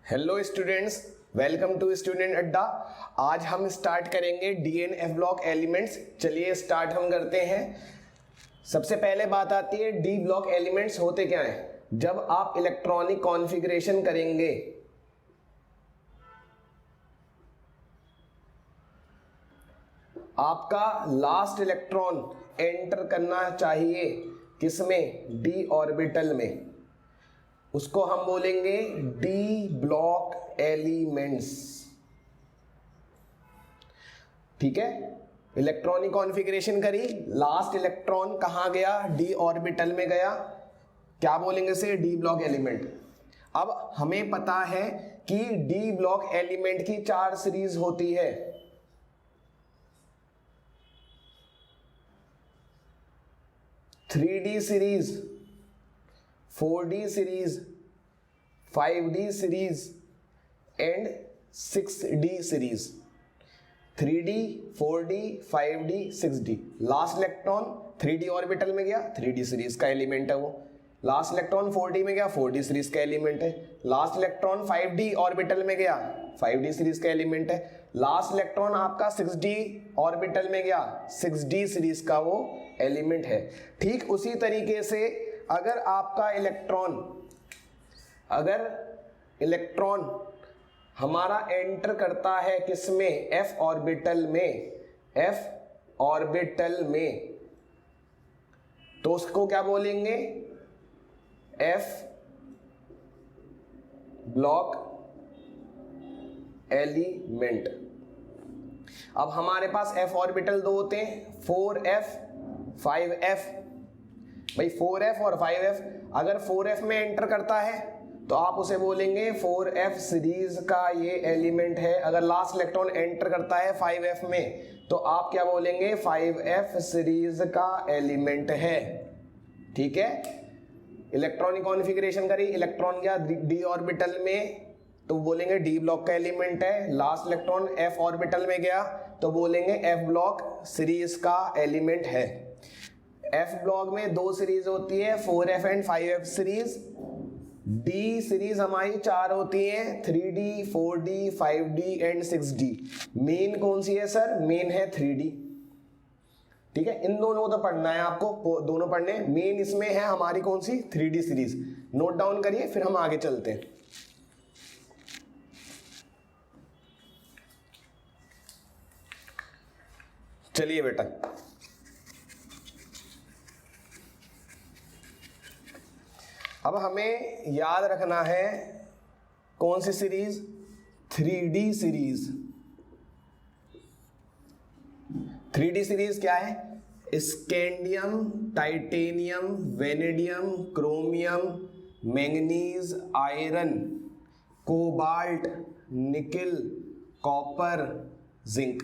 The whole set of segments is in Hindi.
Hello students, welcome to Student Adda. आज हम स्टार्ट करेंगे डीएनएफ ब्लॉक एलिमेंट्स। चलिए स्टार्ट हम करते हैं। सबसे पहले बात आती है डी ब्लॉक एलिमेंट्स होते क्या हैं। जब आप इलेक्ट्रॉनिक कॉन्फ़िगरेशन करेंगे आपका लास्ट इलेक्ट्रॉन एंटर करना चाहिए किसमें, डी ऑर्बिटल में। उसको हम बोलेंगे डी ब्लॉक एलिमेंट्स। ठीक है, इलेक्ट्रॉनिक कॉन्फ़िगरेशन करी, लास्ट इलेक्ट्रॉन कहां गया, डी ऑर्बिटल में गया, क्या बोलेंगे इसे, डी ब्लॉक एलिमेंट। अब हमें पता है कि डी ब्लॉक एलिमेंट की 4 सीरीज होती है। Three D series, 4D series, 5D series and 6D series. 3D, 4D, 5D, 6D। Last electron 3D orbital में गया, 3D सीरीज का एलिमेंट है वो। लास्ट इलेक्ट्रॉन 4D में गया, 4D सीरीज का एलिमेंट है। लास्ट इलेक्ट्रॉन 5D ऑर्बिटल में गया, 5D सीरीज का एलिमेंट है। लास्ट इलेक्ट्रॉन आपका 6D ऑर्बिटल में गया, 6D सीरीज का वो एलिमेंट है। ठीक उसी तरीके से अगर आपका इलेक्ट्रॉन हमारा एंटर करता है किसमें, f ऑर्बिटल में, f ऑर्बिटल में, तो उसको क्या बोलेंगे, f ब्लॉक एलिमेंट। अब हमारे पास f ऑर्बिटल 2 होते हैं, 4f 5f। भाई 4f और 5f, अगर 4f में एंटर करता है तो आप उसे बोलेंगे 4f सीरीज का ये एलिमेंट है। अगर लास्ट इलेक्ट्रॉन एंटर करता है 5f में तो आप क्या बोलेंगे, 5f सीरीज का एलिमेंट है। ठीक है, इलेक्ट्रॉनिक कॉन्फ़िगरेशन करी, इलेक्ट्रॉन गया डी ऑर्बिटल में तो बोलेंगे डी ब्लॉक का एलिमेंट है। लास्ट इलेक्ट्रॉन f ऑर्बिटल में गया तो बोलेंगे f ब्लॉक सीरीज का एलिमेंट है। f ब्लॉक में 2 सीरीज होती है, 4f and 5f series. D series हमारी 4 होती है, 3D, 4D, 5D and 6D। Main कौन सी है सर, मेन है 3D। ठीक है, इन दोनों तो पढ़ना है आपको, दोनों पढ़ने। मेन इसमें है हमारी कौन सी, 3D सीरीज। नोट डाउन करिए, फिर हम आगे चलते हैं। चलिए बेटा, अब हमें याद रखना है कौन सी series, 3D series. 3D series क्या है, scandium, titanium, vanadium, chromium, manganese, iron, cobalt, nickel, copper, zinc.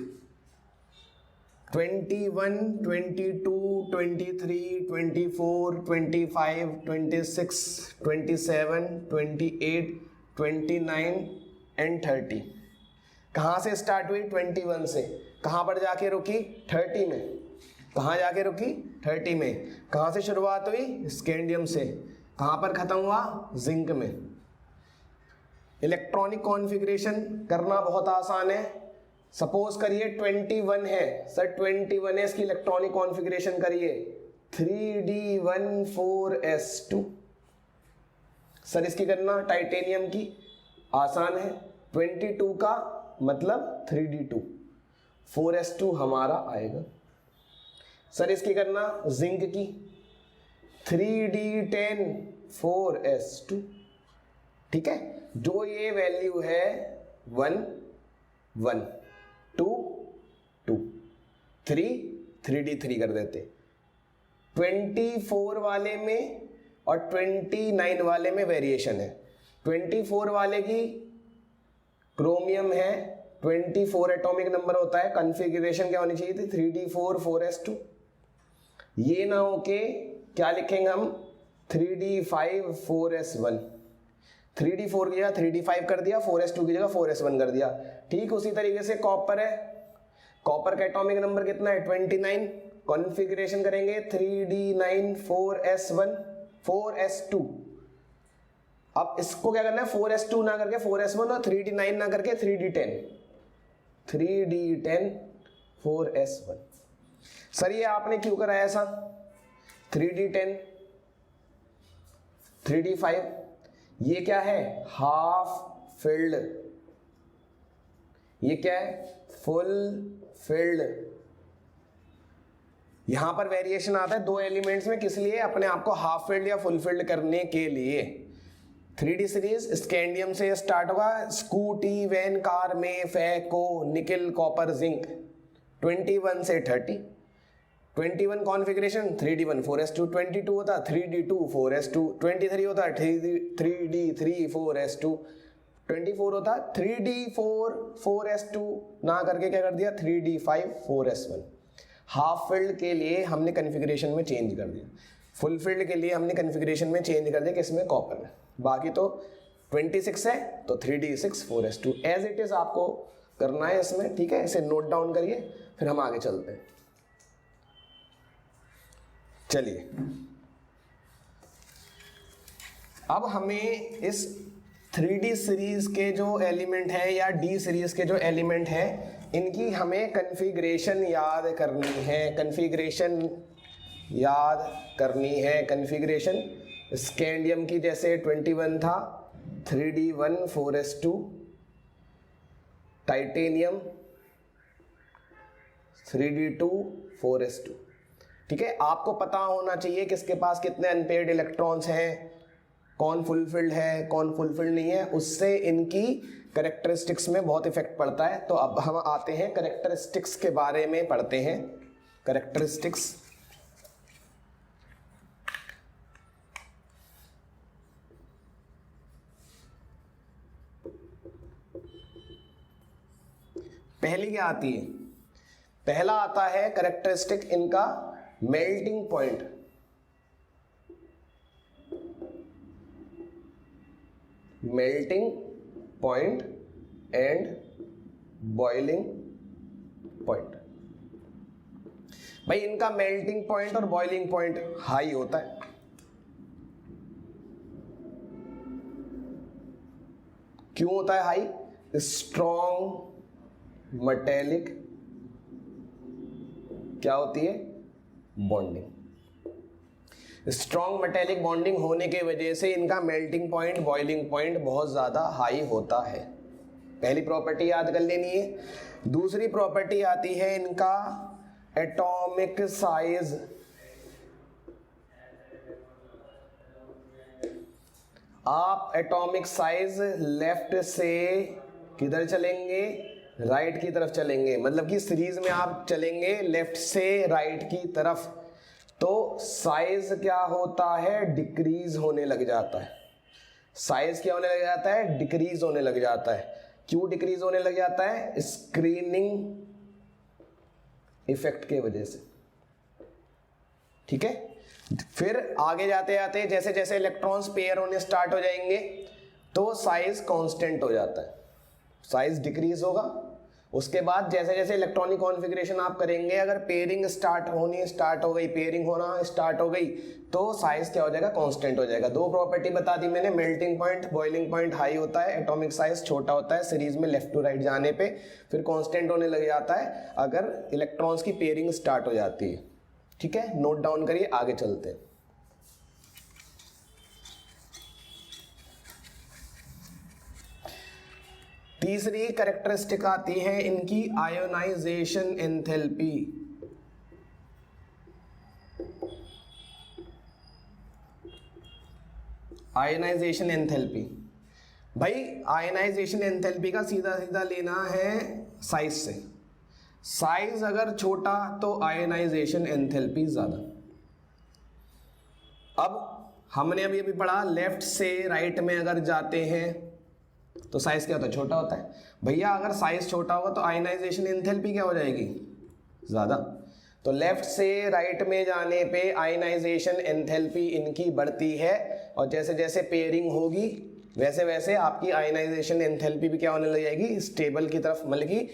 21, 22, 23, 24, 25, 26, 27, 28, 29 and 30। कहाँ से स्टार्ट हुई, 21 से। कहाँ पर जाके रुकी, 30 में। कहाँ जाके रुकी, 30 में। कहाँ से शुरुआत हुई, स्कैंडियम से। कहाँ पर खत्म हुआ, जिंक में। इलेक्ट्रॉनिक कॉन्फ़िगरेशन करना बहुत आसान है। सपोज करिए 21 है सर, 21 है, इसकी इलेक्ट्रॉनिक कॉन्फ़िगरेशन करिए 3D14S2। सर इसकी करना टाइटेनियम की आसान है, 22 का मतलब 3D2, 4S2 हमारा आएगा। सर इसकी करना जिंक की 3D10 4S2। ठीक है, जो ये वैल्यू है 1 1 2 2 3 3D3 कर देते। 24 वाले में और 29 वाले में वेरिएशन है। 24 वाले की क्रोमियम है, 24 एटॉमिक नंबर होता है, कॉन्फ़िगरेशन क्या होनी चाहिए थी, 3D4 4S2। ये ना हो के क्या लिखेंगे हम, 3D5 4S1। 3D4 की जगह 3D5 कर दिया, 4S2 की जगह 4S1 कर दिया। ठीक उसी तरीके से कॉपर है, कॉपर का एटॉमिक नंबर कितना है, 29। कॉन्फ़िगरेशन करेंगे 3D9 4S1 4S2। अब इसको क्या करना है, 4s2 ना करके 4s1 और 3d9 ना करके 3d10, 3d10 4s1। सर ये आपने क्यों कराया ऐसा, 3d10 3d5, ये क्या है, हाफ फिल्ड, ये क्या है, फुल फिल्ड। यहां पर वेरिएशन आता है दो एलिमेंट्स में, किस लिए, अपने आप को हाफ फिल्ड या फुल फिल्ड करने के लिए। 3D सीरीज स्कैंडियम से स्टार्ट होगा, स्कूटी, वैन, कार में, फैको, निकल, कॉपर, जिंक, 21 से 30, 21 कॉन्फ़िगरेशन 3d1 4s2, 22 होता 3d2 4s2, 23 होता 3d3 4s2, 24 होता 3d4 4s2 ना करके क्या कर दिया 3d5 4s1। हाफ फील्ड के लिए हमने कॉन्फ़िगरेशन में चेंज कर दिया, फुल फील्ड के लिए हमने कॉन्फ़िगरेशन में चेंज कर दिया, किसमें, कॉपर में। बाकी तो 26 है तो 3d6 4s2 as it is आपको करना है इसमें, ठीक है। इसे नोट डाउन करिए, फिर हम आगे चलते हैं। चलिए अब हमें इस 3D सीरीज के जो एलिमेंट है या D सीरीज के जो एलिमेंट है, इनकी हमें कॉन्फ़िगरेशन याद करनी है, कॉन्फ़िगरेशन याद करनी है। कॉन्फ़िगरेशन स्कैंडियम की जैसे 21 था 3d1 4s2, titanium 3d2 4s2, ठीक है। आपको पता होना चाहिए किसके पास कितने अनपेयर्ड इलेक्ट्रॉन्स हैं, कौन फुलफिल्ड है कौन फुलफिल्ड नहीं है, उससे इनकी कैरेक्टरिस्टिक्स में बहुत इफेक्ट पड़ता है। तो अब हम आते हैं कैरेक्टरिस्टिक्स के बारे में पढ़ते हैं। कैरेक्टरिस्टिक्स, पहली क्या आती है, पहला आता है कैरेक्टरिस्टिक इनका melting point. Melting point and boiling point. भाई इनका मेल्टिंग पॉइंट और बॉइलिंग पॉइंट हाई होता है। क्यों होता है हाई, स्ट्रॉन्ग मेटेलिक क्या होती है, बॉन्डिंग। स्ट्रॉन्ग मेटेलिक बॉन्डिंग होने के वजह से इनका मेल्टिंग पॉइंट बॉइलिंग पॉइंट बहुत ज़्यादा हाई होता है। पहली प्रॉपर्टी याद कर लेनी है। दूसरी प्रॉपर्टी आती है इनका एटॉमिक साइज। आप एटॉमिक साइज लेफ्ट से किधर चलेंगे, राइट की तरफ चलेंगे, मतलब कि सीरीज में आप चलेंगे लेफ्ट से राइट की तरफ, तो साइज क्या होता है, डिक्रीज होने लग जाता है। साइज क्या होने लग जाता है, डिक्रीज होने लग जाता है। क्यों डिक्रीज होने लग जाता है, स्क्रीनिंग इफेक्ट के वजह से, ठीक है। फिर आगे जाते जाते जैसे जैसे इलेक्ट्रॉन्स पेयर होने स्टार्ट हो जाएंगे तो साइज कांस्टेंट हो जाता है, साइज डिक्रीज होगा। उसके बाद जैसे जैसे इलेक्ट्रॉनिक कॉन्फ़िगरेशन आप करेंगे, अगर पेयरिंग स्टार्ट हो गई, पेयरिंग होना स्टार्ट हो गई, तो साइज क्या हो जाएगा, कांस्टेंट हो जाएगा। दो प्रॉपर्टी बता दी मैंने, melting point boiling point high होता है, एटॉमिक साइज छोटा होता है सीरीज में लेफ्ट टू राइट जाने पे, फिर कांस्टेंट होने लग जाता है अगर इलेक्ट्रॉन्स की पेयरिंग स्टार्ट हो जाती है, ठीक है। नोट डाउन करिए, आगे चलते हैं। तीसरी कैरेक्टरिस्टिक आती है इनकी आयोनाइजेशन एंथैल्पी। आयोनाइजेशन एंथैल्पी, भाई आयोनाइजेशन एंथैल्पी का सीधा सीधा लेना है साइज से। साइज अगर छोटा तो आयोनाइजेशन एंथैल्पी ज्यादा। अब हमने अभी पढ़ा लेफ्ट से राइट में अगर जाते हैं तो साइज क्या होता है, छोटा होता है। भैया अगर साइज छोटा होगा तो आयनाइजेशन एंथैल्पी क्या हो जाएगी, ज्यादा। तो लेफ्ट से राइट में जाने पे आयनाइजेशन एंथैल्पी इनकी बढ़ती है, और जैसे जैसे पेयरिंग होगी वैसे वैसे आपकी आयनाइजेशन एंथैल्पी भी क्या होने लग जाएगी, स्टेबल की तरफ, मतलब कि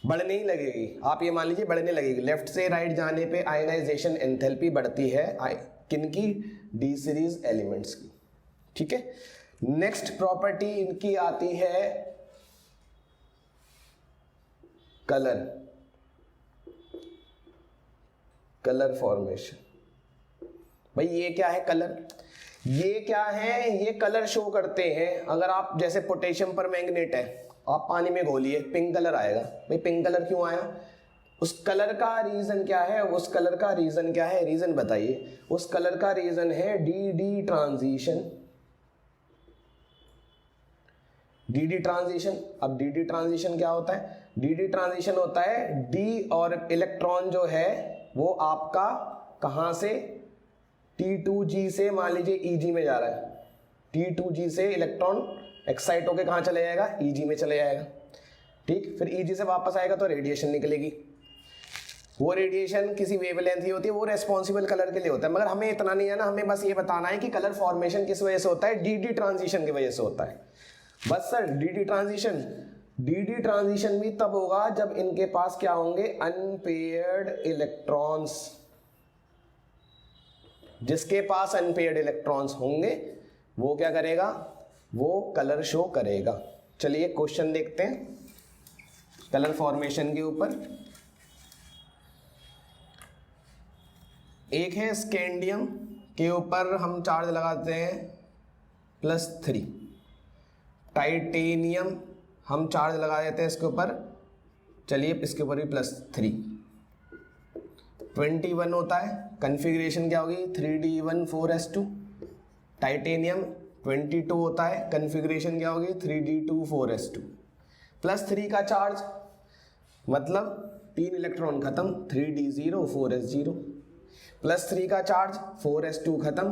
बढ़ने ही लगेगी। आप ये मान लीजिए बढ़ने लगेगी। लेफ्ट से राइट जाने पे आयनाइजेशन एंथैल्पी बढ़ती है किनकी, डी सीरीज एलिमेंट्स की, ठीक है। नेक्स्ट प्रॉपर्टी इनकी आती है कलर, कलर फॉर्मेशन। भाई ये क्या है कलर, ये क्या है, ये कलर शो करते हैं। अगर आप जैसे पोटेशियम पर मैग्नेट है, आप पानी में घोलिए, पिंक कलर आएगा। भाई पिंक कलर क्यों आया, उस कलर का रीजन क्या है, उस कलर का रीजन क्या है, रीजन बताइए। उस कलर का रीजन है डी ट्रांजिशन, डी ट्रांजिशन। अब डी ट्रांजिशन क्या होता है, डी ट्रांजिशन होता है डी और इलेक्ट्रॉन जो है वो आपका कहां से, T2G से मान लीजिए Eg में जा रहा है, T2G से इलेक्ट्रॉन एक्साइट होकर कहां चले जाएगा, Eg में चले जाएगा। ठीक, फिर Eg से वापस आएगा तो रेडिएशन निकलेगी। वो रेडिएशन किसी वेवलेंथ ही होती है, वो रेस्पॉन्सिबल कलर के लिए होता है। मगर हमें इतना नहीं है ना, हमें बस ये बताना है कि कलर फॉर्मेशन किस वजह से होता है, डी ट्रांजिशन की वजह से होता है। बस सर डी ट्रांजिशन भी तब होगा जब इनके पास क्या होंगे, अनपेयर्ड इलेक्ट्रॉन्स। जिसके पास अनपेयर्ड इलेक्ट्रॉन्स होंगे वो क्या करेगा, वो कलर शो करेगा। चलिए क्वेश्चन देखते हैं कलर फॉर्मेशन के ऊपर। एक है स्कैंडियम के ऊपर हम चार्ज लगाते हैं +3, टाइटेनियम हम चार्ज लगा देते हैं इसके ऊपर, चलिए इसके ऊपर भी +3, 21 होता है। कन्फिग्रेशन क्या होगी, 3d14s2। टाइटेनियम 22 होता है, कन्फिग्रेशन क्या होगी, 3d24s2। +3 का चार्ज मतलब 3 इलेक्ट्रॉन खत्म, 3d0 4s0। +3 का चार्ज 4s2 खत्म,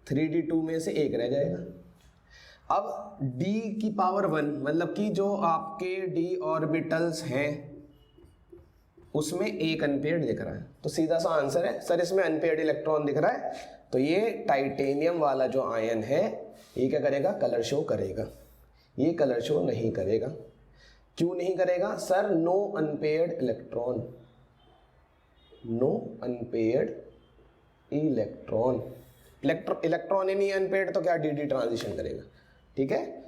3d2 में से 1 रह जाएगा। अब d⁻1 मतलब कि जो आपके d ऑर्बिटल्स हैं उसमें एक अनपेयर्ड दिख रहा है, तो सीधा सा आंसर है सर इसमें अनपेयर्ड इलेक्ट्रॉन दिख रहा है, तो ये टाइटेनियम वाला जो आयन है ये क्या करेगा, कलर शो करेगा। ये कलर शो नहीं करेगा। क्यों नहीं करेगा sir, no unpaired electron, no unpaired electron, electron ही नहीं अनपेयर्ड तो क्या डी ट्रांजिशन करेगा। ठीक है,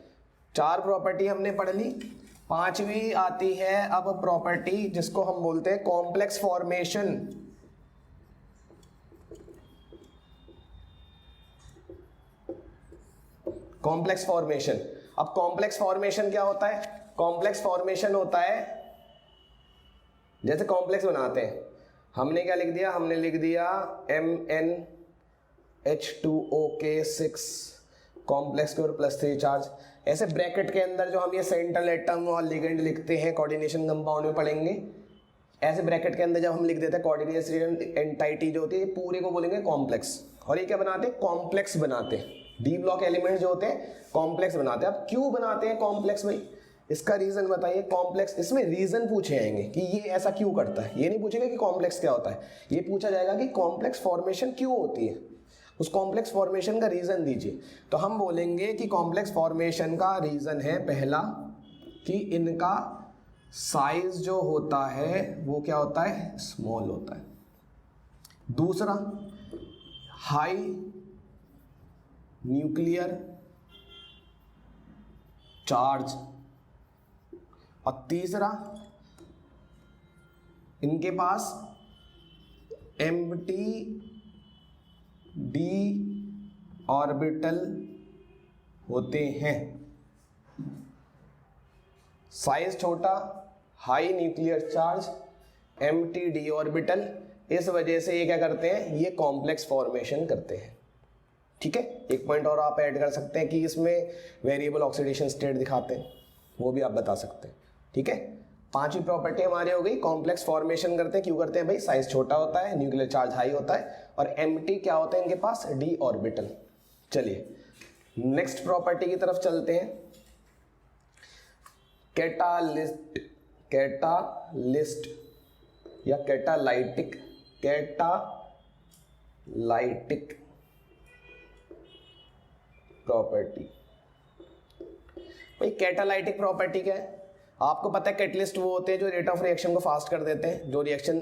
4 प्रॉपर्टी हमने पढ़ ली। 5वीं आती है अब प्रॉपर्टी जिसको हम बोलते हैं कॉम्प्लेक्स फॉर्मेशन। कॉम्प्लेक्स फॉर्मेशन, अब कॉम्प्लेक्स फॉर्मेशन क्या होता है, कॉम्प्लेक्स फॉर्मेशन होता है जैसे कॉम्प्लेक्स बनाते हैं, हमने क्या लिख दिया, हमने लिख दिया MnH2OK6 कॉम्प्लेक्स के ऊपर +3 चार्ज। ऐसे ब्रैकेट के अंदर जो हम ये सेंट्रल एटम और लिगेंड लिखते हैं कोऑर्डिनेशन कंपाउंड में पढ़ेंगे, ऐसे ब्रैकेट के अंदर जब हम लिख देते हैं कोऑर्डिनेशन एंटाइटी जो होती है, पूरे को बोलेंगे कॉम्प्लेक्स। और ये क्या बनाते हैं, कॉम्प्लेक्स बनाते हैं। डी ब्लॉक एलिमेंट जो होते हैं कॉम्प्लेक्स बनाते हैं। अब क्यों बनाते हैं कॉम्प्लेक्स भाई, इसका रीजन बताइए। कॉम्प्लेक्स, इसमें रीजन पूछे जाएंगे कि ये ऐसा क्यों करता है, ये नहीं पूछेंगे कि कॉम्प्लेक्स क्या होता है, ये पूछा जाएगा कि कॉम्प्लेक्स फॉर्मेशन क्यों होती है, उस कॉम्प्लेक्स फॉर्मेशन का रीजन दीजिए। तो हम बोलेंगे कि कॉम्प्लेक्स फॉर्मेशन का रीजन है पहला कि इनका साइज जो होता है वो क्या होता है, स्मॉल होता है। दूसरा, हाई न्यूक्लियर चार्ज। और तीसरा, इनके पास एम्प्टी डी ऑर्बिटल होते हैं। साइज छोटा, high nuclear charge, empty D orbital, इस वजह से ये क्या करते हैं, ये कॉम्प्लेक्स फॉर्मेशन करते हैं। ठीक है, एक पॉइंट और आप ऐड कर सकते हैं कि इसमें वेरिएबल ऑक्सीडेशन स्टेट दिखाते हैं, वो भी आप बता सकते हैं। ठीक है, 5वीं प्रॉपर्टी हमारी हो गई, कॉम्प्लेक्स फॉर्मेशन करते हैं। क्यों करते हैं भाई, साइज छोटा होता है, न्यूक्लियर चार्ज हाई होता है, और एम्प्टी क्या होता है इनके पास, डी ऑर्बिटल। चलिए नेक्स्ट प्रॉपर्टी की तरफ चलते हैं, कैटालिस्ट, कैटालिस्ट या कैटालाइटिक, कैटालाइटिक प्रॉपर्टी। भाई कैटालाइटिक प्रॉपर्टी क्या है, आपको पता है कैटलिस्ट वो होते हैं जो रेट ऑफ रिएक्शन को फास्ट कर देते हैं, जो रिएक्शन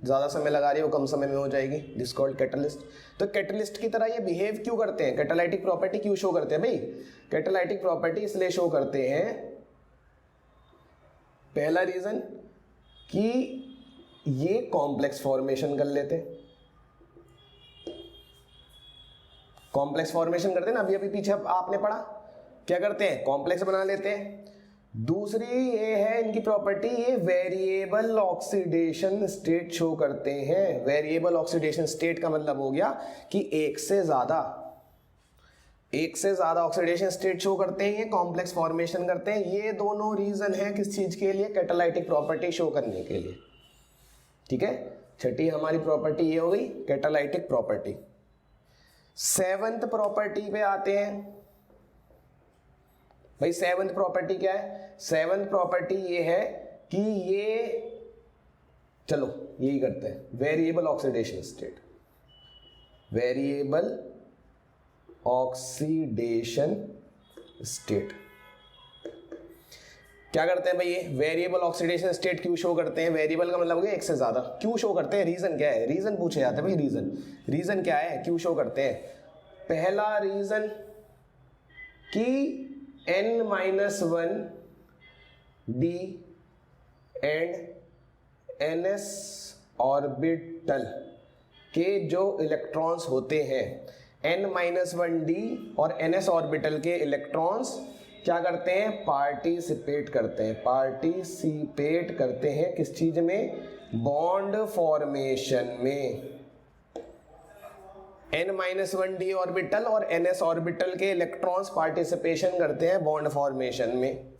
ज़्यादा समय लगा रही है वो कम समय में हो जाएगी, दिस कॉल्ड कैटलिस्ट। तो कैटलिस्ट की तरह ये बिहेव क्यों करते हैं, कैटालाइटिक प्रॉपर्टी क्यों शो करते हैं भाई? कैटालाइटिक प्रॉपर्टी इसलिए शो करते हैं, पहला रीजन कि ये कॉम्प्लेक्स फॉर्मेशन कर लेते हैं, कॉम्प्लेक्स फॉर्मेशन करते हैं ना, अभी अभी पीछे आपने पढ़ा, क्या करते हैं, कॉम्प्लेक्स बना लेते हैं। दूसरी ये है इनकी प्रॉपर्टी, ये वेरिएबल ऑक्सीडेशन स्टेट शो करते हैं। वेरिएबल ऑक्सीडेशन स्टेट का मतलब हो गया कि एक से ज्यादा ऑक्सीडेशन स्टेट शो करते हैं, ये कॉम्प्लेक्स फॉर्मेशन करते हैं। ये दोनों रीजन है किस चीज के लिए, कैटालाइटिक प्रॉपर्टी शो करने के लिए। ठीक है, छठी हमारी प्रॉपर्टी ये हो गई कैटालाइटिक प्रॉपर्टी। सेवंथ प्रॉपर्टी पे आते हैं भाई। सेवंथ प्रॉपर्टी क्या है? सेवंथ प्रॉपर्टी ये है कि ये, चलो यही करते हैं, variable oxidation state. Variable oxidation state क्या करते हैं भाई? ये वेरिएबल ऑक्सीडेशन स्टेट क्यों शो करते हैं? वेरिएबल का मतलब हो गया एक से ज्यादा। क्यों शो करते हैं, रीजन क्या है? रीजन पूछे जाते हैं भाई, रीजन क्या है, क्यों शो करते हैं? पहला रीजन कि n-1 d and ns orbital के जो इलेक्ट्रॉन्स होते हैं, n-1 d और ns ऑर्बिटल के इलेक्ट्रॉन्स क्या करते हैं, पार्टिसिपेट करते हैं किस चीज में, बॉन्ड फॉर्मेशन में। n-1 d ऑर्बिटल और ns ऑर्बिटल के इलेक्ट्रॉन्स पार्टिसिपेशन करते हैं बॉन्ड फॉर्मेशन में।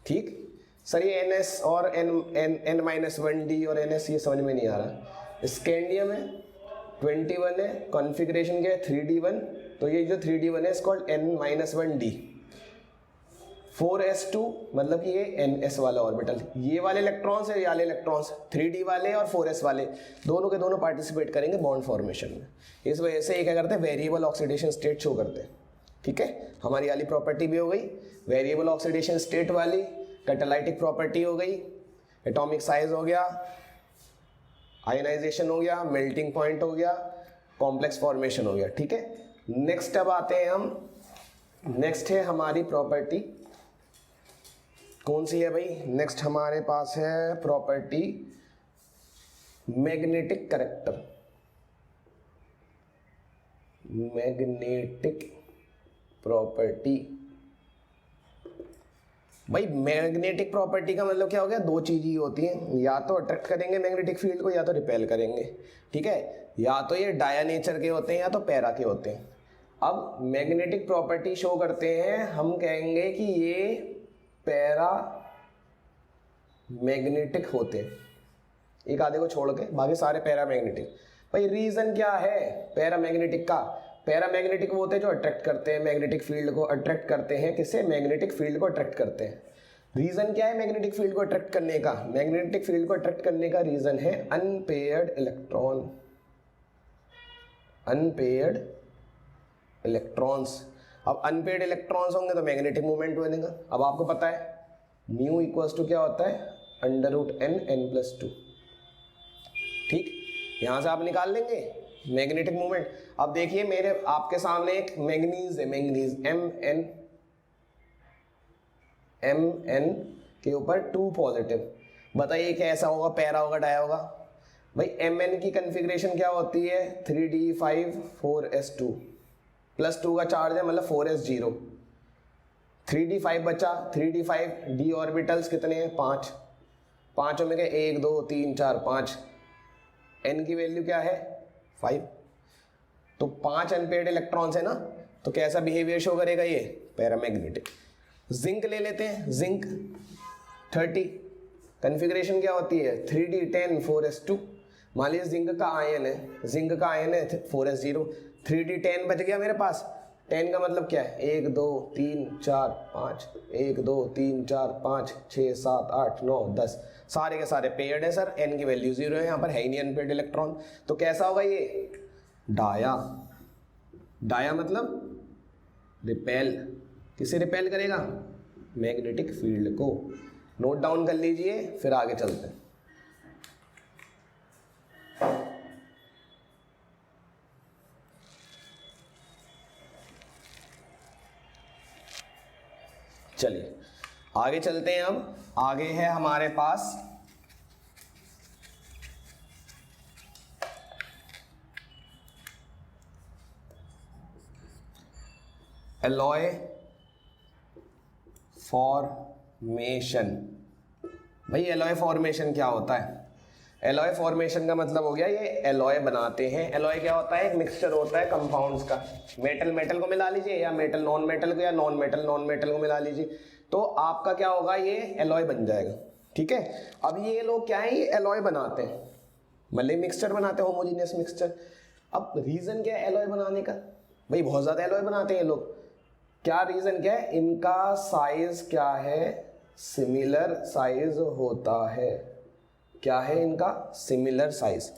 ठीक सर, ये ns और n-1 d और ns ये समझ में नहीं आ रहा। स्कैंडियम है 21 है, कॉन्फ़िगरेशन क्या है 3d1, तो ये जो 3d1 है इस कॉल्ड n-1 d। 4s2 मतलब कि ये ns वाला ऑर्बिटल, ये वाले इलेक्ट्रॉन्स है, ये वाले इलेक्ट्रॉन्स 3d वाले और 4s वाले दोनों के दोनों पार्टिसिपेट करेंगे बॉन्ड फॉर्मेशन में। इस वजह से ये क्या करते हैं, वेरिएबल ऑक्सीडेशन स्टेट शो करते हैं। ठीक है, हमारी वाली प्रॉपर्टी भी हो गई वेरिएबल ऑक्सीडेशन स्टेट वाली, कैटालाइटिक प्रॉपर्टी हो गई, एटॉमिक साइज हो गया, आयनाइजेशन हो गया, मेल्टिंग पॉइंट हो गया, कॉम्प्लेक्स फॉर्मेशन हो गया। ठीक है, नेक्स्ट अब आते हैं हम, नेक्स्ट है हमारी प्रॉपर्टी, कौन सी है भाई? नेक्स्ट हमारे पास है property magnetic character. Magnetic property भाई, मैग्नेटिक प्रॉपर्टी का मतलब क्या हो गया, दो चीज ही होती हैं, या तो अट्रैक्ट करेंगे मैग्नेटिक फील्ड को या तो रिपेल करेंगे। ठीक है, या तो ये डाया नेचर के होते हैं या तो पैरा के होते हैं। अब मैग्नेटिक प्रॉपर्टी शो करते हैं, हम कहेंगे कि ये पैरा मैग्नेटिक होते हैं, एक आधे को छोड़ के बाकी सारे पैरा मैग्नेटिक। भाई रीजन क्या है पैरा मैग्नेटिक का? पैरा मैग्नेटिक वो होते हैं जो अट्रैक्ट करते हैं मैग्नेटिक फील्ड को, अट्रैक्ट करते हैं किससे, मैग्नेटिक फील्ड को अट्रैक्ट करते हैं। रीजन क्या है मैग्नेटिक फील्ड को अट्रैक्ट करने का? मैग्नेटिक फील्ड को अट्रैक्ट करने का रीजन है अनपेयर्ड इलेक्ट्रॉन, अनपेयर्ड इलेक्ट्रॉन्स। अब अनपेयर्ड इलेक्ट्रॉन्स होंगे तो मैग्नेटिक मोमेंट बनेगा। अब आपको पता है म्यू इक्वल्स टू क्या होता है, √n+2। ठीक, यहां से आप निकाल लेंगे मैग्नेटिक मोमेंट। अब देखिए मेरे आपके सामने एक मैंगनीज है, मैंगनीज Mn के ऊपर 2 पॉजिटिव। बताइए कैसा होगा, पैरा होगा डाया होगा? भाई Mn की कन्फिग्रेशन क्या होती है, 3d5 4s2 +2 का चार्ज है मतलब 4s0, 3d5 बचा, 3d5 d ऑर्बिटल्स कितने हैं, 5, पांचों में के 1 2 3 4 5, n की वैल्यू क्या है 5, तो 5 अनपेयर्ड इलेक्ट्रॉन्स है ना, तो कैसा बिहेवियर शो करेगा ये, पैरामैग्नेटिक। जिंक ले लेते हैं, जिंक 30, कन्फिग्रेशन क्या होती है 3d10 4s2। मान लीजिए जिंक का आयन है, जिंक का आयन है 4s0, 3d10 बच गया मेरे पास। 10 का मतलब क्या है, 1 2 3 4 5, 1 2 3 4 5 6 7 8 9 10, सारे के सारे पेयर्ड है सर, n की वैल्यू 0 है, यहाँ पर है ही नहीं अनपेयर्ड इलेक्ट्रॉन, तो कैसा होगा ये, डाया। डाया मतलब रिपेल, किसे रिपेल करेगा, मैग्नेटिक फील्ड को। नोट डाउन कर लीजिए फिर आगे चलते हैं। चलिए आगे चलते हैं। अब आगे है हमारे पास एलॉय फॉर्मेशन। भाई एलॉय फॉर्मेशन क्या होता है? एलॉय फॉर्मेशन का मतलब हो गया ये एलॉय बनाते हैं। एलॉय क्या होता है? एक मिक्सचर होता है कंपाउंड्स का। मेटल मेटल को मिला लीजिए, या मेटल नॉन मेटल को, या नॉन मेटल को मिला लीजिए, तो आपका क्या होगा? ये एलॉय बन जाएगा। ठीक है। अब ये लोग क्या है? ये एलॉय बनाते हैं, मतलब मिक्सचर बनाते हैं, होमोजेनियस मिक्सचर। अब रीजन क्या है एलॉय बनाने का? भाई बहुत ज्यादा एलॉय बनाते हैं ये लोग। क्या रीजन क्या है? इनका साइज क्या है? सिमिलर साइज होता है। क्या है इनका? Similar size.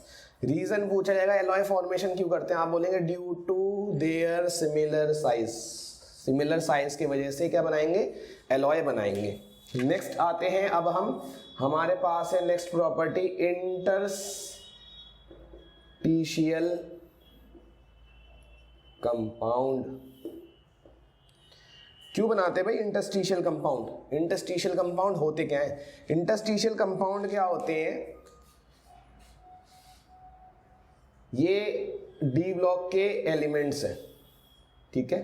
रीजन पूछा जाएगा एलॉय फॉर्मेशन क्यों करते हैं, आप बोलेंगे due to their similar size. Similar size की वजह से क्या बनाएंगे? एलॉय बनाएंगे। नेक्स्ट आते हैं अब हम, हमारे पास है नेक्स्ट प्रॉपर्टी इंटरस्टिशियल कंपाउंड। क्यों बनाते हैं भाई इंटरस्टिशियल कंपाउंड? इंटरस्टिशियल कंपाउंड होते क्या है? इंटरस्टिशियल कंपाउंड क्या होते हैं? ये डी ब्लॉक के एलिमेंट्स हैं। ठीक है।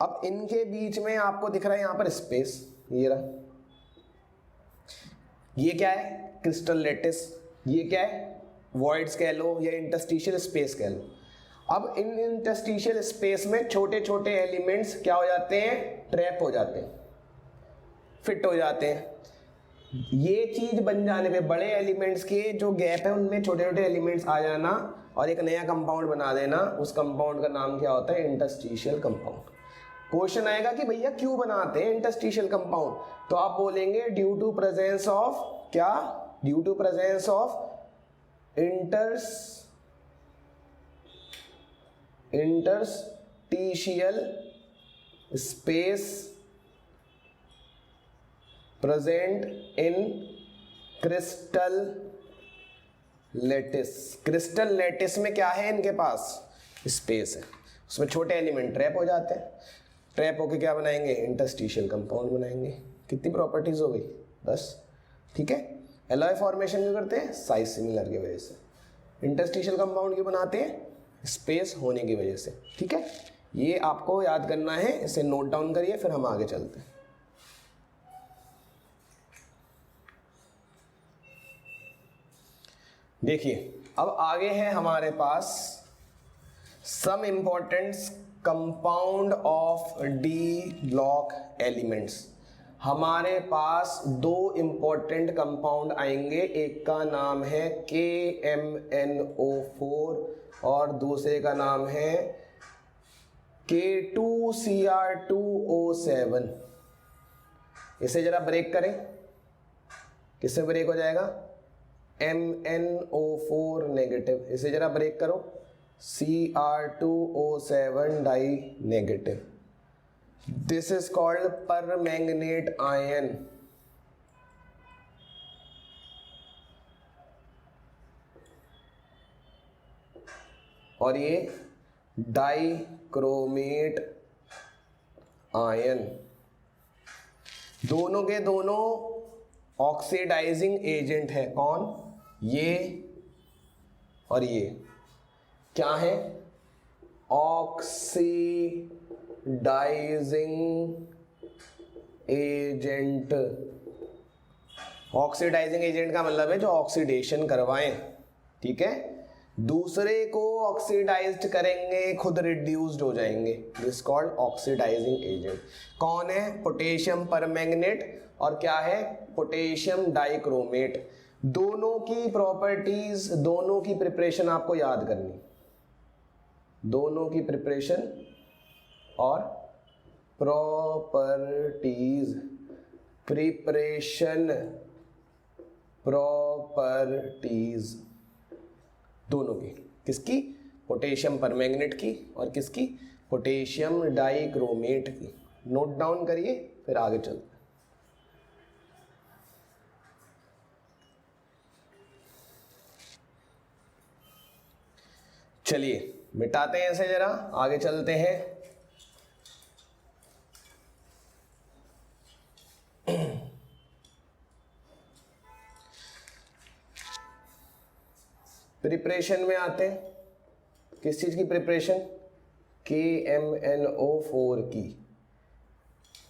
अब इनके बीच में आपको दिख रहा है यहां पर स्पेस, ये रहा। ये क्या है? Crystal lattice. ये क्या है? वॉइड्स कह लो या इंटरस्टिशियल स्पेस कह लो। अब इन इंटरस्टिशियल स्पेस में छोटे छोटे एलिमेंट्स क्या हो जाते हैं? ट्रैप हो जाते हैं, फिट हो जाते हैं। ये चीज बन जाने पे बड़े एलिमेंट्स के जो गैप है उनमें छोटे छोटे एलिमेंट्स आ जाना और एक नया कंपाउंड बना देना, उस कंपाउंड का नाम क्या होता है? Interstitial compound. क्वेश्चन आएगा कि भैया क्यों बनाते हैं इंटरस्टिशियल कंपाउंड, तो आप बोलेंगे ड्यू टू प्रेजेंस ऑफ क्या? Due to presence of interstitial space present in crystal lattice. Crystal lattice में क्या है? इनके पास स्पेस है, उसमें छोटे एलिमेंट ट्रैप हो जाते हैं। ट्रैप होके क्या बनाएंगे? इंटरस्टिशियल कंपाउंड बनाएंगे। कितनी प्रॉपर्टीज हो गई? 10। ठीक है। एलॉय फॉर्मेशन क्यों करते हैं? साइज सिमिलर की वजह से। इंटरस्टिशियल कंपाउंड क्यों बनाते हैं? स्पेस होने की वजह से। ठीक है। ये आपको याद करना है, इसे नोट डाउन करिए, फिर हम आगे चलते हैं। देखिए अब आगे है हमारे पास some important compound of D block elements. हमारे पास दो इंपॉर्टेंट कंपाउंड आएंगे, एक का नाम है KMnO4 और दूसरे का नाम है K2Cr2O7। इसे जरा ब्रेक करें, किससे ब्रेक हो जाएगा? MnO4 negative. इसे जरा ब्रेक करो, Cr2O7 die negative. This is called permanganate ion. और ये डाइक्रोमेट आयन। दोनों के दोनों ऑक्सीडाइजिंग एजेंट है। कौन? ये और ये क्या है? Oxidising agent. ऑक्सीडाइजिंग एजेंट का मतलब है जो ऑक्सीडेशन करवाएं। ठीक है। दूसरे को ऑक्सीडाइज्ड करेंगे, खुद रिड्यूस्ड हो जाएंगे। This called oxidising agent. कौन है? पोटेशियम परमैंगनेट और क्या है? Potassium dichromate. दोनों की प्रॉपर्टीज, दोनों की प्रिपरेशन आपको याद करनी। दोनों की प्रिपरेशन और प्रॉपर्टीज। प्रिपरेशन, प्रॉपर्टीज दोनों की। किसकी? पोटेशियम परमैंगनेट की और किसकी? पोटेशियम डाइक्रोमेट की। नोट डाउन करिए, फिर आगे चलते हैं। चलिए मिटाते हैं इसे, जरा आगे चलते हैं। प्रिपरेशन में आते हैं, किस चीज की प्रिपरेशन, KMnO4 की,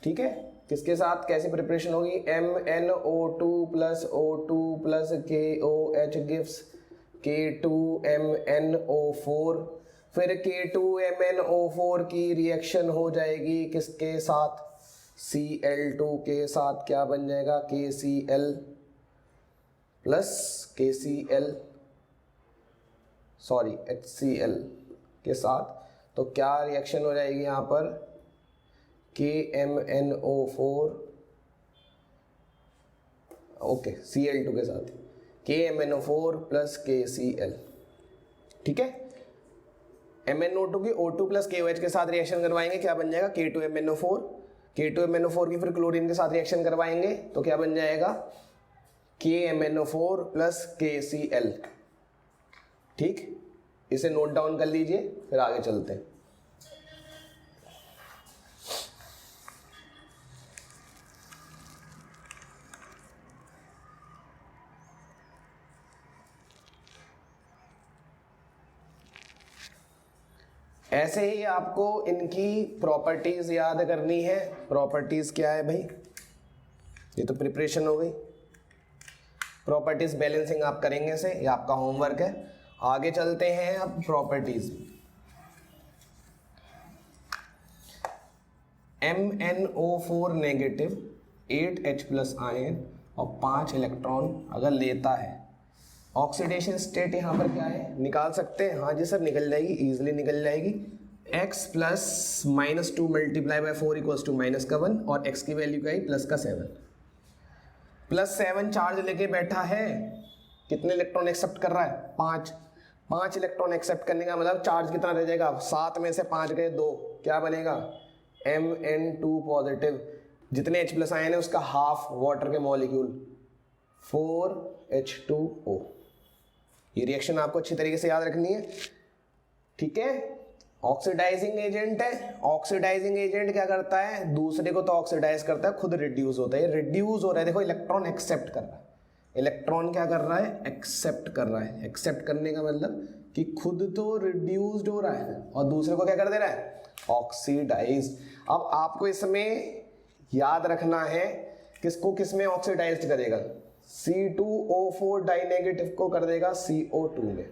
ठीक है। किसके साथ कैसी प्रिपरेशन होगी, MnO2 plus O2 plus KOH gives K2MnO4, फिर K2MnO4 की रिएक्शन हो जाएगी किसके साथ, Cl2 के साथ, क्या बन जाएगा, KCl प्लस HCl के साथ। तो क्या रिएक्शन हो जाएगी यहाँ पर, KMnO4 ओके Cl2 के साथ KMnO4 प्लस KCl, ठीक है। MnO2 की O2 प्लस KOH के साथ रिएक्शन करवाएंगे, क्या बन जाएगा, K2MnO4, K2MnO4 की फिर क्लोरीन के साथ रिएक्शन करवाएंगे तो क्या बन जाएगा, KMnO4 प्लस KCl, ठीक। इसे नोट डाउन कर लीजिए, फिर आगे चलते हैं। ऐसे ही आपको इनकी प्रॉपर्टीज याद करनी है। प्रॉपर्टीज क्या है भाई, ये तो प्रिपरेशन हो गई, प्रॉपर्टीज बैलेंसिंग आप करेंगे इसे, ये आपका होमवर्क है। आगे चलते हैं अब properties. MnO4 negative 8H plus ion और 5 इलेक्ट्रॉन अगर लेता है, ऑक्सीडेशन स्टेट यहाँ पर क्या है, निकाल सकते हैं, हाँ जी सर निकल जाएगी, इजीली निकल जाएगी। x plus -2 multiply by 4 equals to -1 और x की वैल्यू क्या है, +7। +7 चार्ज लेके बैठा है, कितने इलेक्ट्रॉन एक्सेप्ट कर रहा है, 5 इलेक्ट्रॉन एक्सेप्ट करने का मतलब चार्ज कितना रह जाएगा, 7 में से 5 गए 2, क्या बनेगा, Mn2 पॉजिटिव। जितने H प्लस आयन है उसका हाफ वाटर के मॉलिक्यूल 4H2O। ये रिएक्शन आपको अच्छी तरीके से याद रखनी है, ठीक है। ऑक्सीडाइजिंग एजेंट है, ऑक्सीडाइजिंग एजेंट क्या करता है, दूसरे को तो ऑक्सीडाइज करता है, खुद रिड्यूस होता है। रिड्यूस हो रहा है, देखो इलेक्ट्रॉन एक्सेप्ट कर रहा है, इलेक्ट्रॉन क्या कर रहा है, एक्सेप्ट कर रहा है। एक्सेप्ट करने का मतलब कि खुद तो रिड्यूस्ड हो रहा है और दूसरे को क्या कर दे रहा है, ऑक्सीडाइज। अब आपको इसमें याद रखना है किसको किस में ऑक्सीडाइज करेगा, C2O4 डाइनेगेटिव को कर देगा CO2 में,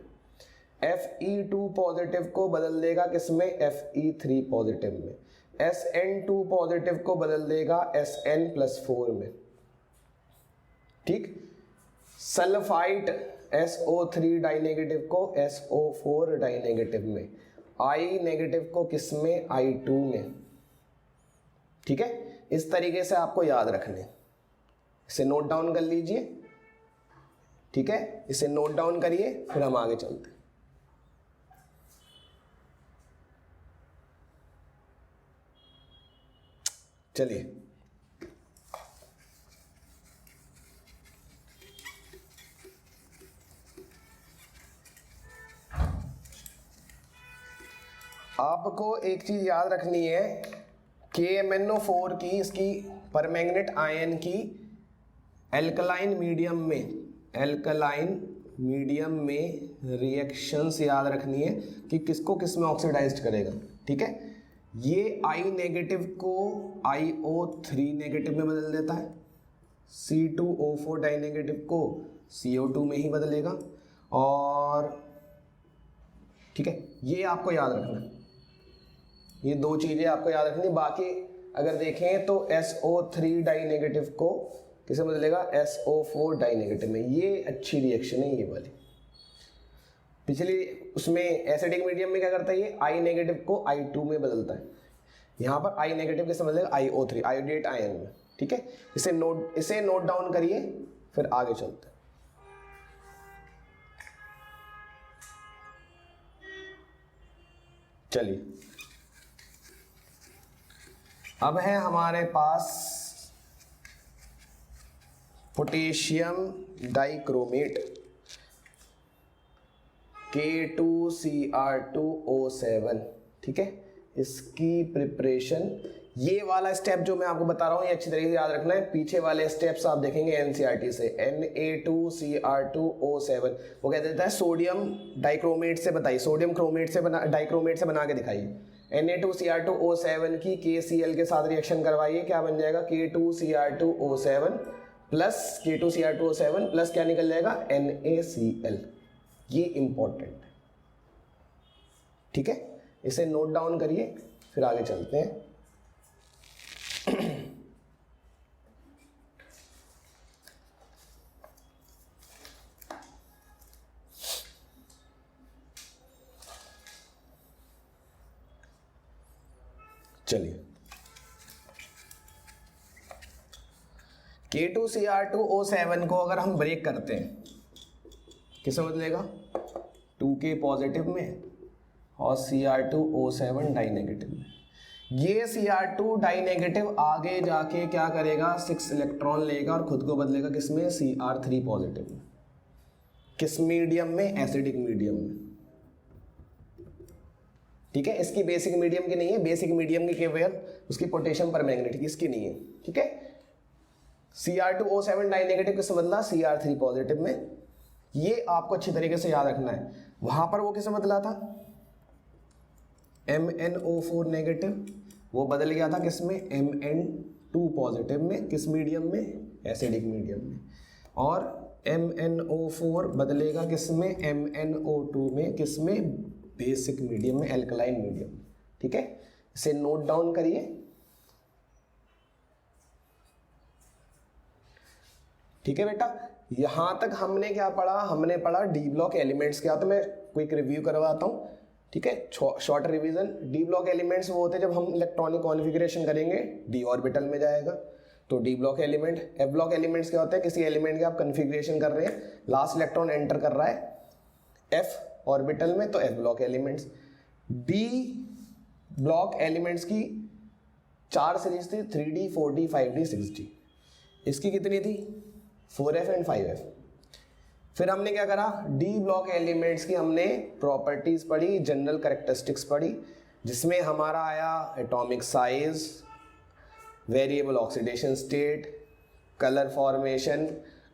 Fe2 पॉजिटिव को बदल देगा किसमें, Fe3 पॉजिटिव में, SN2 पॉजिटिव को बदल देगा SN+4 में, ठीक। सल्फाइट SO3 डाइनेगेटिव को SO4 डाइनेगेटिव में, I नेगेटिव को किसमें, I2 में, ठीक है। इस तरीके से आपको याद रखने, इसे नोट डाउन कर लीजिए, ठीक है। इसे नोट डाउन करिए, फिर हम आगे चलते हैं। चलिए आपको एक चीज याद रखनी है, KMnO4 की, इसकी परमैंगनेट आयन की एल्कलाइन मीडियम में रिएक्शंस याद रखनी है कि किसको किस में ऑक्सीडाइज करेगा, ठीक है। ये I नेगेटिव को IO3 नेगेटिव में बदल देता है, C2O4 डाइनेगेटिव को CO2 में ही बदलेगा, और ठीक है, ये आपको याद रखना है, ये दो चीजें आपको याद रखनी। बाकी अगर देखें तो SO3 डाइनेगेटिव को किसे बदलेगा, SO4 डाइनेगेटिव में। ये अच्छी रिएक्शन है ये वाली। पिछली उसमें एसिडिक मीडियम में क्या करता है, ये I नेगेटिव को I2 में बदलता है, यहाँ पर I नेगेटिव किसे बदलेगा, IO3 आयोडेट आयन में, ठीक है। इसे नोट डाउन करिए, फिर आगे चलते हैं। चलिए अब है हमारे पास पोटेशियम डाइक्रोमेट K2Cr2O7, ठीक है। इसकी प्रिपरेशन ये वाला स्टेप जो मैं आपको बता रहा हूँ ये अच्छी तरीके से याद रखना है। पीछे वाले स्टेप्स आप देखेंगे एनसीईआरटी से, Na2Cr2O7 वो कह देता है सोडियम डाइक्रोमेट से बताइए, सोडियम क्रोमेट से डाइक्रोमेट से बना के दिखाइए। Na2Cr2O7 की KCl के साथ रिएक्शन करवाइए, क्या बन जाएगा K2Cr2O7 प्लस K2Cr2O7 प्लस क्या निकल जाएगा NaCl। ये इंपॉर्टेंट है, ठीक है, इसे नोट डाउन करिए फिर आगे चलते हैं। चलिए K2Cr2O7 को अगर हम ब्रेक करते हैं किसमें बदलेगा 2K पॉजिटिव में और Cr2O7 डाई नेगेटिव में। ये Cr2 डाई नेगेटिव आगे जाके क्या करेगा 6 इलेक्ट्रॉन लेगा और खुद को बदलेगा किसमें Cr3 पॉजिटिव में। किस मीडियम में एसिडिक मीडियम में, ठीक है। इसकी बेसिक मीडियम की नहीं है, बेसिक मीडियम की केवल उसकी पोटेशियम परमैंगनेट की, इसकी नहीं है, ठीक है। Cr2O7 डाई नेगेटिव किससे बदला Cr3 पॉजिटिव में। ये आपको अच्छी तरीके से याद रखना है। वहां पर वो किससे बदला था MnO4 नेगेटिव, वो बदल गया था किसमें Mn2 पॉजिटिव में, किस मीडियम में एसिडिक मीडियम में। और MnO4 बदलेगा किसमें MnO2 में, किसमें बेसिक मीडियम में एल्कलाइन मीडियम, ठीक है। इसे नोट डाउन करिए, ठीक है बेटा। यहां तक हमने क्या पढ़ा, हमने पढ़ा डी ब्लॉक एलिमेंट्स क्या, तो मैं क्विक रिव्यू करवाता हूं, ठीक है, short revision. D block elements वो होते हैं जब हम इलेक्ट्रॉनिक कॉन्फ़िगरेशन करेंगे डी ऑर्बिटल में जाएगा तो D block element. F block elements क्या होते हैं, किसी एलिमेंट के आप कॉन्फ़िगरेशन कर रहे हैं, लास्ट इलेक्ट्रॉन एंटर कर रहा है एफ ऑर्बिटल में, तो F block elements. D block elements की 4 सीरीज थी, 3D 4D 5D 6D। इसकी कितनी थी 4F एंड 5F। फिर हमने क्या करा, डी ब्लॉक एलिमेंट्स की हमने प्रॉपर्टीज पढ़ी, जनरल कैरेक्टरिस्टिक्स पढ़ी, जिसमें हमारा आया atomic size, variable oxidation state, colour formation,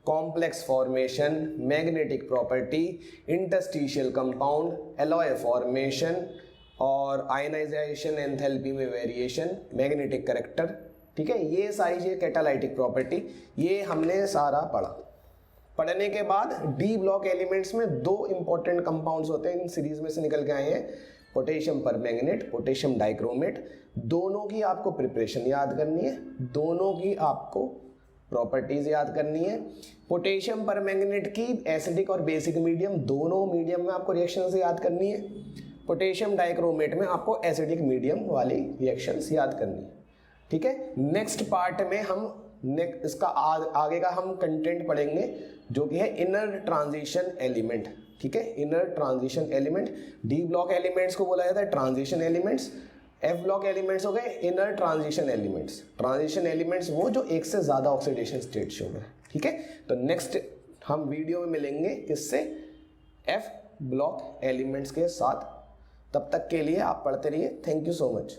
complex formation, magnetic property, interstitial compound, alloy formation और आयनाइजेशन एंथैल्पी में वेरिएशन, मैग्नेटिक कैरेक्टर, ठीक है। ये सारी चीजें, कैटालाइटिक प्रॉपर्टी, ये हमने सारा पढ़ा। पढ़ने के बाद डी ब्लॉक एलिमेंट्स में 2 इंपॉर्टेंट कंपाउंड्स होते हैं, इन सीरीज में से निकल के आए हैं, पोटेशियम परमैंगनेट, पोटेशियम डाइक्रोमेट। दोनों की आपको प्रिपरेशन याद करनी है, दोनों की आपको प्रॉपर्टीज याद करनी है। पोटेशियम परमैंगनेट की एसिडिक और बेसिक मीडियम, दोनों मीडियम में आपको रिएक्शंस याद करनी है। पोटेशियम डाइक्रोमेट में आपको एसिडिक मीडियम वाली रिएक्शंस याद करनी है, ठीक है। नेक्स्ट पार्ट में हम इसका आगे का हम कंटेंट पढ़ेंगे जो कि है इनर ट्रांजिशन एलिमेंट, ठीक है। Inner transition element, D block elements को बोला जाता है transition elements, F block elements हो गए inner transition elements. Transition elements वो जो एक से ज्यादा ऑक्सीडेशन स्टेट्स हो गए, ठीक है। तो नेक्स्ट हम वीडियो में मिलेंगे किससे, एफ ब्लॉक एलिमेंट्स के साथ। तब तक के लिए आप पढ़ते रहिए। Thank you so much.